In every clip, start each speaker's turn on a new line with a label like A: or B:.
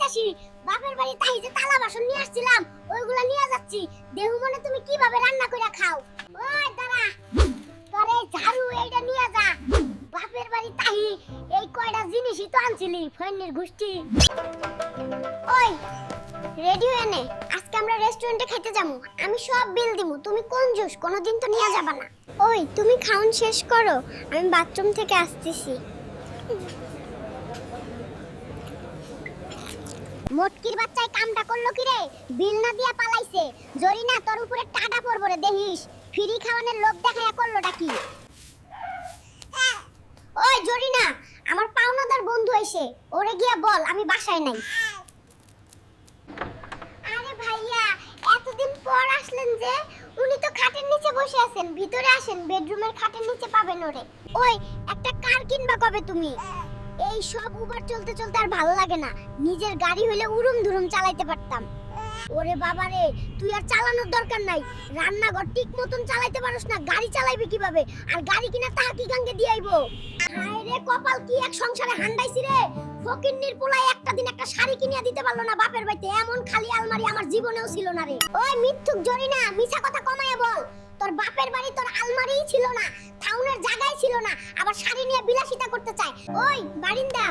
A: আসি। বাপের বাড়ি তাই যে থালা বাসন নিয়ে আসছিলাম ওইগুলা নিয়ে যাচ্ছি। দেহু মনে তুমি কিভাবে রান্না করে খাও। ওই দাঁড়া, তোরে ঝাড়ু এইটা নিয়ে যা। বাপের বাড়ি তাই এই কয়টা জিনিসই তো আনছিলি ফইনের গোষ্ঠী। ওই রেডি হয়ে নে, আজকে আমরা রেস্টুরেন্টে খেতে যাবো। আমি সব বিল দিমু, তুমি কঞ্জুস কোনোদিন তো নিয়ে যাবা না। ওই তুমি খাওন শেষ করো, আমি বাথরুম থেকে আসতেছি। মোটকির বাচ্চায় কামটা করলো কি রে? বিল না দিয়া পালাইছে। জরিনা তোর উপরে টাকা পড়বো রে, দেখিস। ফ্রি খাওয়ানোর লোভ দেখায়া করলোটা কি? ওই জরিনা, আমার পাওনাদার বন্ধু এসে, ওরে গিয়া বল আমি বাসায় নাই। আরে ভাইয়া, এতদিন পর আসলেন যে? উনি তো খাটের নিচে বসে আছেন, ভিতরে আসেন, বেডরুমের খাটের নিচে পাবেন ওরে। ওই একটা কার কিনবা কবে তুমি? এই সব উবার চলতে চলতে আর ভালো লাগে না, নিজের গাড়ি হইলে উড়ুম ধুরুম চালাইতে পারতাম। ওরে বাবা রে, তুই আর চালানোর দরকার নাই, রান্নাঘর ঠিক মতন চালাইতে পারোস না, গাড়ি চালাইবি কিভাবে? আর গাড়ি কিনা তা কি গাঙ্গে দিয়ে আইবো? হায় রে কপাল, কি এক সংসারে হান্ডাইছি রে। ফকিন্নির পোলাই একটা দিন একটা শাড়ি কিনিয়া দিতে পারলো না বাপের বাড়িতে, এমন খালি আলমারি আমার জীবনেও ছিল না রে। ওই মিথ্যুক জরিনা, মিছা কথা কমায়া বল। তোর বাপের বাড়ি তোর আলমারিই ছিল না, থাউনের জায়গায় ছিল না, আবার শাড়ি নিয়ে বিলাসিতা করতে চায়। ওই বারিন্দা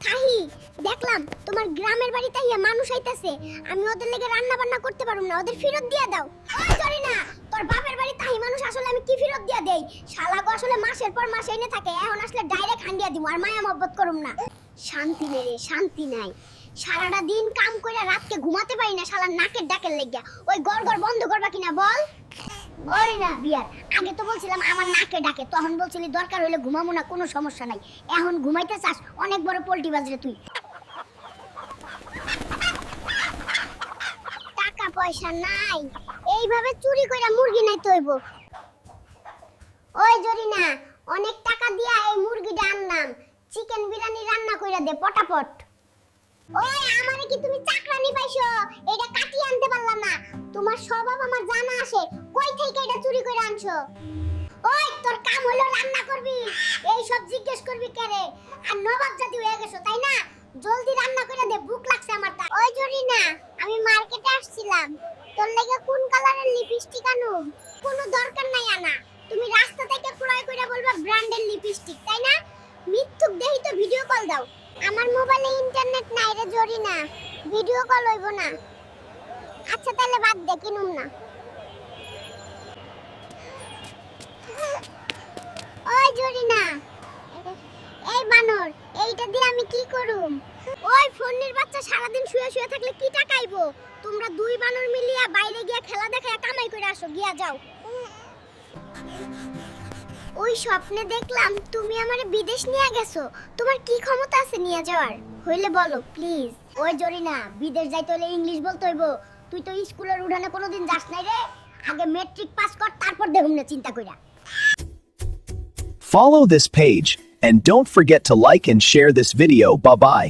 A: থাহি, দেখলাম তোমার গ্রামের বাড়িতে ইয়া মানুষ আইতাছে, আমি ওদের লেগে রান্না বান্না করতে পারুম না, ওদের ফেরত দিয়া দাও। ওই জরিনা, তোর বাপের বাড়ি তাহি মানুষ আসলে আমি কি ফেরত দিয়া দেই? শালা গো আসলে মাসের পর মাস এনে থাকে, এখন আসলে ডাইরেক্ট হান্ডিয়া দিমু, আর মায়া মহব্বত করুম না। শান্তি নেই রে, শান্তি নাই। সারাটা দিন কাম কইরা রাতকে ঘুমাতে পারি না শালা নাকের ডাকের লাগিয়া। ওই গড় বন্ধ করবা কিনা বল? ওরে না বিয়ার, আগে তো বলছিলাম আমার নাকে ডাকে, তখন বলছিলি দরকার হইলে ঘুমামু না, কোনো সমস্যা নাই। এখন ঘুমাইতে চাস, অনেক বড় পোল্টি বাজরে তুই। টাকা পয়সা নাই, এইভাবে চুরি কইরা মুরগি নাই তৈব। ওই জরিনা, অনেক টাকা দিয়া এই মুরগিটা আনলাম, চিকেন বিরিয়ানি রান্না কইরা দে পটাপট। ওই আমারে কি তুমি চাকরানি পাইছো? এটা কাটিয়ে আনতে পারলা না? তোমার স্বভাব আমার জানা আছে, কই থেকে এটা চুরি করে আনছো? ওই তোর কাম হলো রান্না করবি, এই সব জিজ্ঞেস করবি কেরে? আর নবাব জাতি হয়ে গেছো তাই না? জলদি রান্না করে দে, ভুক লাগছে আমার। তা ওই জরিনা, আমি মার্কেটে আসছিলাম, তোর লাগি কোন কালারের লিপস্টিক আনুম? কোনো দরকার নাই আনা, তুমি রাস্তা থেকে ক্রয় কইরা বলবা ব্র্যান্ডের লিপস্টিক, তাই না? মিথ্যুক দেহি তো ভিডিও কল দাও। আমার মোবাইলে ইন্টারনেট নাই রে জরিনা, ভিডিও কল হইব না। আচ্ছা তাহলে বাদ দে, কিনুম না। ওই জরিনা, এই বানর, এইটা দিয়ে আমি কি করুম? ওই ফোনের বাচ্চা সারাদিন শুয়ে শুয়ে থাকলে কি টাকা আইবো? তোমরা দুই বানর মিলিয়া বাইরে গিয়া খেলা দেখায়া কামাই করে আসো, গিয়া যাও। ওই স্বপ্নে দেখলাম তুমি আমারে বিদেশ নিয়ে গেছো, তোমার কি ক্ষমতা আছে নিয়ে যাওয়ার? হইলে বলো প্লিজ। ওই জরিনা, বিদেশ যাইতে হলে ইংলিশ বলতে হইব। তুই তো স্কুলের উঠানে কোনোদিন যাস নাই রে, আগে ম্যাট্রিক পাস কর, তারপর দেখুম না চিন্তা কইরা।
B: Follow this page and don't forget to like and share this video. Bye bye.